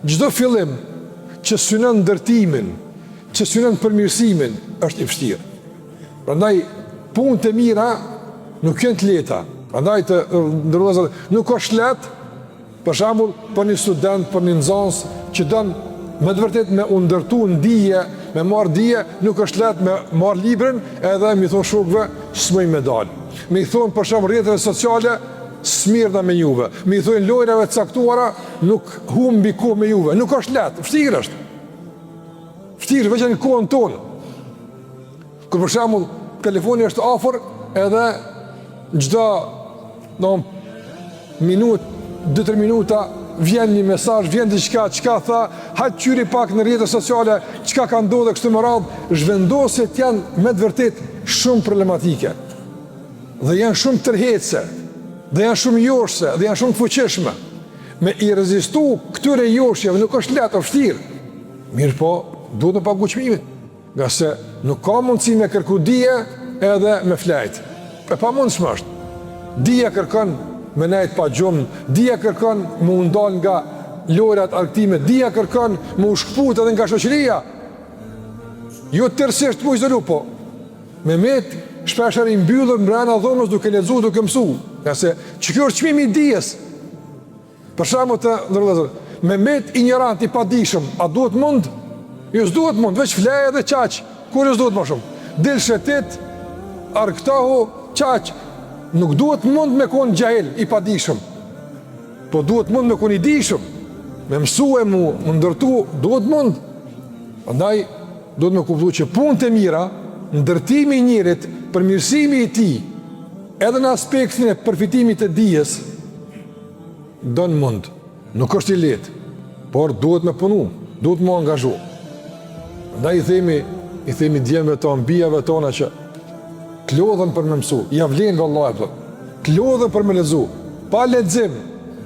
çdo fillim që synon ndërtimin, që synon përmirësimin, është i vështirë. Prandaj punët e mira nuk janë të lehta. Prandaj të ndërlozat nuk është lehtë, për shembull, për një student, për një nxënës që don me të vërtet me u ndërtu ndije, me marr dije, nuk është lehtë me marr librin edhe mi thon shokëve s'moj me dal. Mi thon për shembull rrjetet sociale smirda me juve. Mi thon lojrave të caktuara nuk humbi kohë me juve. Nuk është lehtë, vështirë është. Vështirë veçanë në kohën tonë. Kur për shembull telefoni është afër edhe çdo minutë 2-3 minuta vjen një mesazh, vjen diçka, çka tha, hajt qyri pak në rrjetet sociale, çka ka ndodhur kështu më radh, zhvendoset janë me të vërtet shumë problematike. Dhe janë shumë tërheqëse, dhe janë shumë joshse, dhe janë shumë të fuqishme. Me i rezistu këtyre joshjeve nuk është lehtë, është vështirë. Mirë po, duhet të pagu çmimin, nga se nuk ka mundësi me kërku dije edhe me flajt. E pamundshme është. Dija kërkon me nejt pa gjumë, dija kërkon me undal nga lojrat arktime, dija kërkon me u shkput edhe nga shoqëria. Jo tërësisht mu izolu, po me met shpesher i mbyllur mbrana dhomës duke lexuar, duke mësu. Nga se që kjo është çmimi i dijes. Për shembull të ndërlozër, me met ignorant i padijshëm, a duhet mund? Jo s'duhet mund, veç flej edhe qaq. Kur s'duhet më shumë? Del shetit, arktahu, qaq. Nuk duhet mund me konë gjahil, i padijshëm. Po duhet mund me konë i dijshëm. Me mësu e mu ndërtu, duhet mund. Andaj, duhet me kuptu që punët e mira, ndërtimi i njerit, përmirësimi i ti, edhe në aspektin e përfitimit të dijes, donë mund. Nuk është i letë, por duhet me punu, duhet me angazhu. Andaj i themi djemëve tonë, bijave tona që të lodhen për me mësu, ja vlenë vëllaj, të lodhen për me lezu, pa ledzim,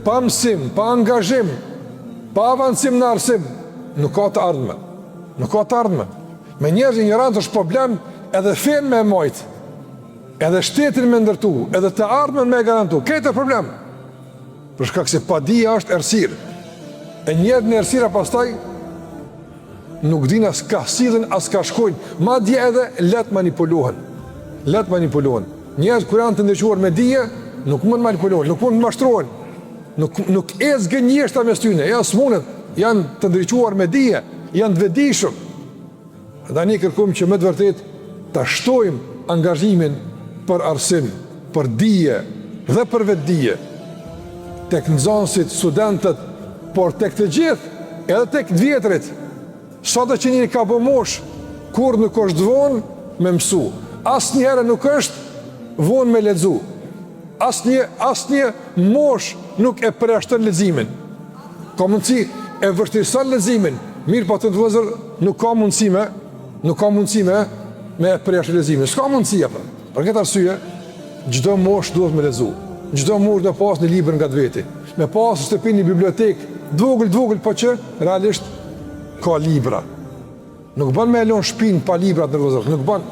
pa mësim, pa angazhim, pa avancim në arsim, nuk ka të ardhme. Nuk ka të ardhme. Me njerëz ignorant është problem edhe fen me mojt, edhe shtetin me ndërtu, edhe të ardhmen me garantu. Këtë problem. Për shkak se padia është errësirë. E njerëz në errësira pastaj nuk din as ka sillen, as ka shkojnë, madje edhe let manipulohen. Let manipulohen. Njerëz kur janë të ndërquar me dije, nuk mund manipulohen, nuk mund të mashtrohen. Nuk ecë gënjeshtra mes tyre. Ja smunet, janë të ndërquar me dije, janë të vetëdijshëm. Dhe ne kërkojmë që me të vërtet ta shtojmë angazhimin për arsim, për dije dhe për vetëdije. Tek nxënësit, studentët, por tek të gjithë, edhe tek të vjetrit. Sado që njëri ka bë mosh, kur nuk është vonë me mësu. Asnjëherë nuk është vonë me lexu. Asnjë mosh nuk e përjashton leximin. Ka mundësi e vështirëson leximin. Mirë po të vëllezër, nuk ka mundësi me përjashton leximin. S'ka mundësi apo. Për këtë arsye, çdo mosh duhet me lexu. Çdo mosh do pas një libër nga veti. Me pas në shtëpi një bibliotekë, dvogël, po që realisht ka libra. Nuk bën me lënë shtëpinë pa libra të vëllezër, nuk bën.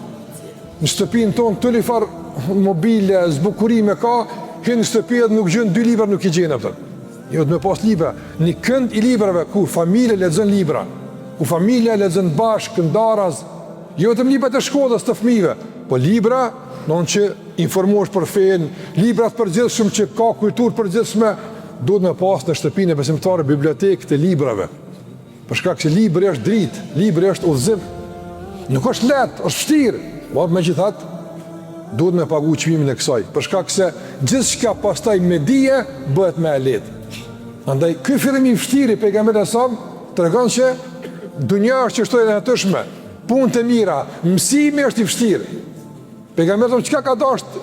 Në shtëpinë tonë të lifar mobile, zbukurime ka, hyn në shtëpi edhe nuk gjën 2 libra nuk i gjen atë. Jo të me pas libra, një kënd i librave ku familja lexon libra, ku familja lexon bashkë këndaraz, jo vetëm librat e shkollës të fëmijëve, po libra, non që informohesh për fen, libra të përgjithshëm që ka kulturë përgjithshme, duhet me pas në shtëpinë e besimtarëve bibliotekë të librave. Për shkak se libri është dritë, libri është udhëzim. Nuk është lehtë, është vështirë. Por megjithatë, duhet me pagu çmimin e kësaj, për shkak se gjithçka pastaj me dije bëhet më e lehtë. Andaj ky fillim i vështirë pejgamberit sa tregon se dunja është çështje e natyrshme, punët e mira, mësimi është i vështirë. Pejgamberi çka ka dashur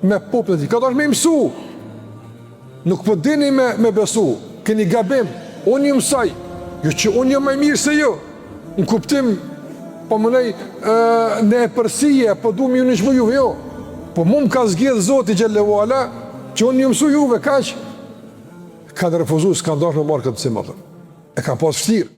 me popullin, ka dashur me mësu. Nuk po dini me besu, keni gabim, unë ju mësoj, jo që unë jam më mirë se ju. Në kuptim po mënej në e përsije, po du më ju në shmu juve, jo. Po mu më ka zgjedhë Zoti Gjellewu Ala, që unë një mësu juve, kaq. Ka në refuzu, s'ka ndosh me marrë këtë mësim, e ka pas vështirë.